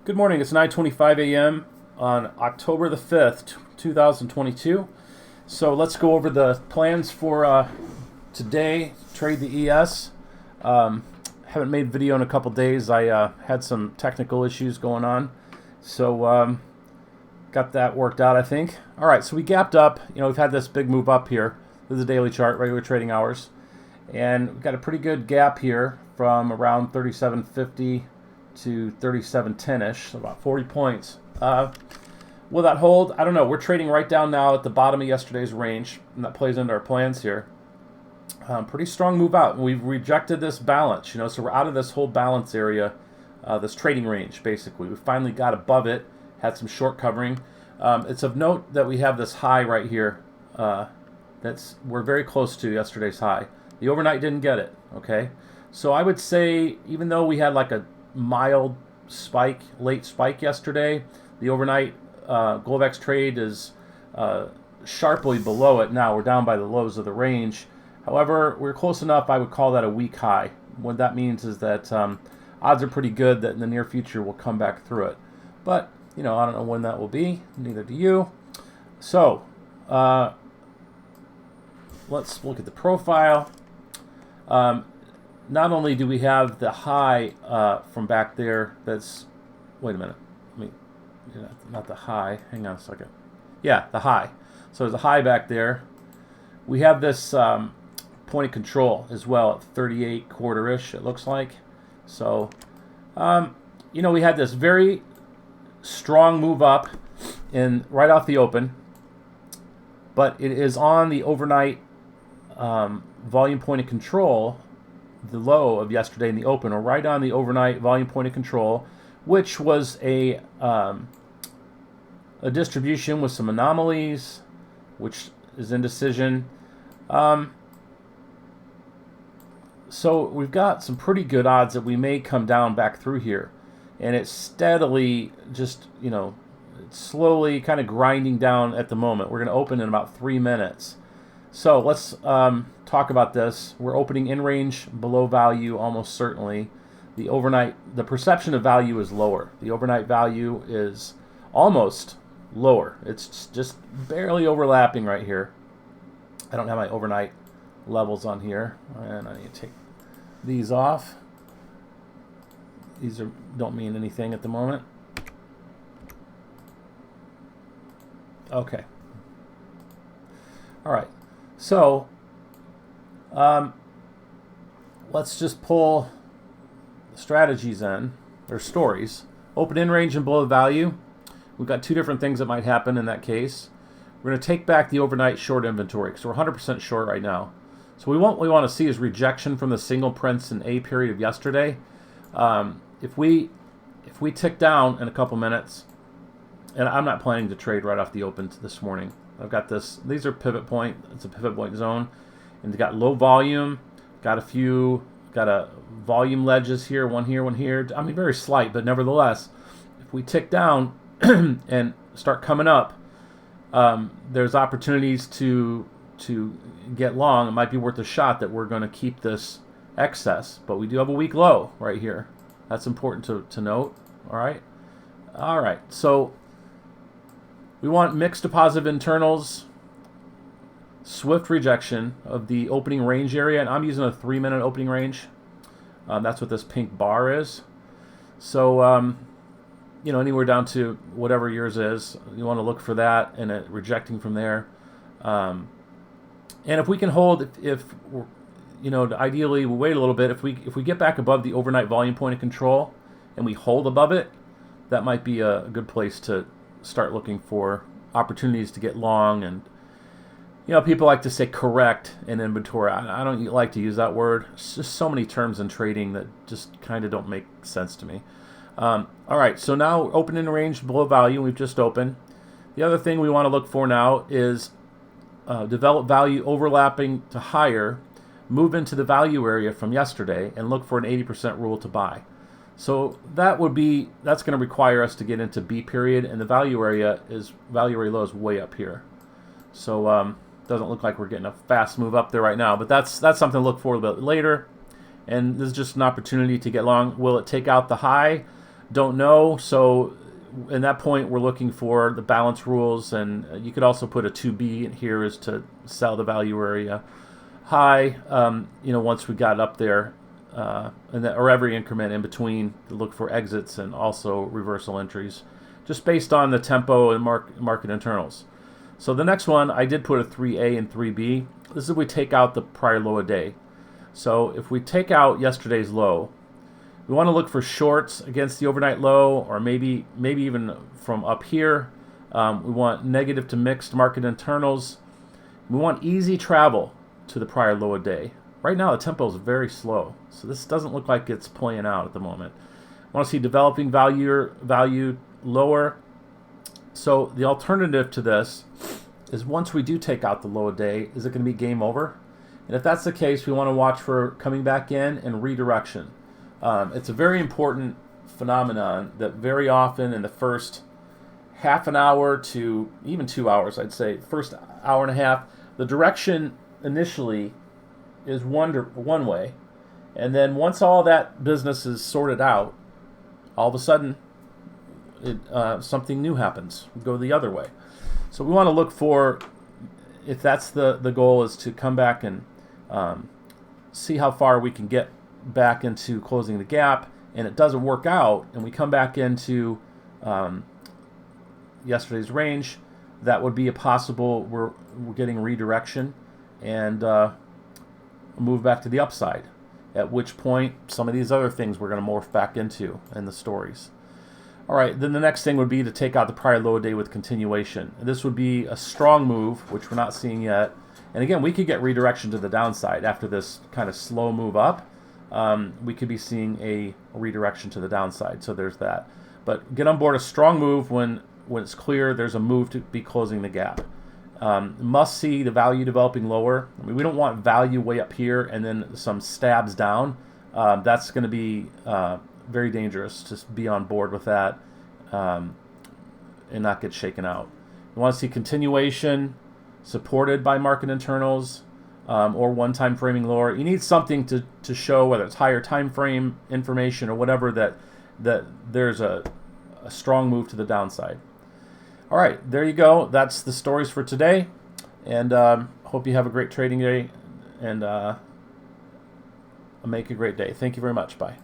Good morning. It's 9:25 a.m. on October the 5th, 2022. So let's go over the plans for today. Trade the ES. Haven't made video in a couple days. I had some technical issues going on, so got that worked out, I think. All right, so we gapped up. We've had this big move up here. This is a daily chart, regular trading hours, and we've got a pretty good gap here from around 37.50 to 37.10-ish, so about 40 points. Will that hold? I don't know. We're trading right down now at the bottom of yesterday's range, and that plays into our plans here. Pretty strong move out. We've rejected this balance, so we're out of this whole balance area, this trading range, basically. We finally got above it, had some short covering. It's of note that we have this high right here. We're very close to yesterday's high. The overnight didn't get it, okay? So I would say, even though we had like a mild spike, late spike yesterday, the overnight Globex trade is sharply below it now. We're down by the lows of the range. However, we're close enough, I would call that a weak high. What that means is that odds are pretty good that in the near future we'll come back through it. But, I don't know when that will be. Neither do you. So, let's look at the profile. Not only do we have the high from back there that's, wait a minute, not the high, hang on a second. Yeah, the high. So there's a high back there. We have this point of control as well at 38 quarter-ish, it looks like. So, we had this very strong move up right off the open, but it is on the overnight volume point of control, the low of yesterday in the open, or right on the overnight volume point of control, which was a distribution with some anomalies, which is indecision. So we've got some pretty good odds that we may come down back through here, and it's steadily just it's slowly kind of grinding down at the moment. We're going to open in about 3 minutes. So let's talk about this. We're opening in range below value almost certainly. The perception of value is lower. The overnight value is almost lower. It's just barely overlapping right here. I don't have my overnight levels on here, and I need to take these off. These don't mean anything at the moment. Okay. All right. So, let's just pull strategies in, or stories. Open in range and below value. We've got two different things that might happen in that case. We're going to take back the overnight short inventory because we're 100% short right now. So what we want to see is rejection from the single prints in A period of yesterday. If we tick down in a couple minutes, and I'm not planning to trade right off the open this morning. I've got this. These are pivot point. It's a pivot point zone, and they got low volume. Got a volume ledges here. One here. I mean, very slight, but nevertheless, if we tick down and start coming up, there's opportunities to get long. It might be worth a shot that we're going to keep this excess, but we do have a weak low right here. That's important to note. All right. So we want mixed to positive internals, swift rejection of the opening range area, and I'm using a 3-minute opening range. That's what this pink bar is. So, anywhere down to whatever yours is, you want to look for that and rejecting from there. And if we can hold, ideally we'll wait a little bit. If we get back above the overnight volume point of control and we hold above it, that might be a good place to start looking for opportunities to get long. And people like to say correct in inventory. I don't like to use that word. It's just so many terms in trading that just kind of don't make sense to me. All right, so now open in range below value. We've just opened. The other thing we want to look for now is develop value overlapping to higher, move into the value area from yesterday, and look for an 80% rule to buy. So that's going to require us to get into B period, and the value area low is way up here. So doesn't look like we're getting a fast move up there right now, but that's something to look for a little bit later. And this is just an opportunity to get long. Will it take out the high? don't know. So in that point, we're looking for the balance rules, and you could also put a 2B here is to sell the value area high. Once we got up there, or every increment in between to look for exits and also reversal entries, just based on the tempo and market internals. So the next one, I did put a 3A and 3B. This is if we take out the prior low a day. So if we take out yesterday's low, we want to look for shorts against the overnight low, or maybe even from up here. We want negative to mixed market internals. We want easy travel to the prior low a day. Right now the tempo is very slow, so this doesn't look like it's playing out at the moment. I want to see developing value lower. So the alternative to this is, once we do take out the low a day, is it going to be game over? And if that's the case, we want to watch for coming back in and redirection. It's a very important phenomenon that very often in the first half an hour to even 2 hours, I'd say, first hour and a half, the direction initially is one way. And then once all that business is sorted out, all of a sudden something new happens. We go the other way. So we want to look for, if that's the goal, is to come back and see how far we can get back into closing the gap, and it doesn't work out, and we come back into yesterday's range, that would be a possible, we're getting redirection and move back to the upside, at which point some of these other things we're going to morph back into in the stories. All right, then the next thing would be to take out the prior low day with continuation. And this would be a strong move, which we're not seeing yet. And again, we could get redirection to the downside after this kind of slow move up. We could be seeing a redirection to the downside, so there's that. But get on board a strong move when it's clear there's a move to be closing the gap. Must see the value developing lower. I mean, we don't want value way up here and then some stabs down. That's going to be very dangerous to be on board with that and not get shaken out. You want to see continuation supported by market internals, or one-time framing lower. You need something to show, whether it's higher time frame information or whatever, that there's a strong move to the downside. All right, there you go. That's the stories for today, and hope you have a great trading day, and make a great day. Thank you very much. Bye.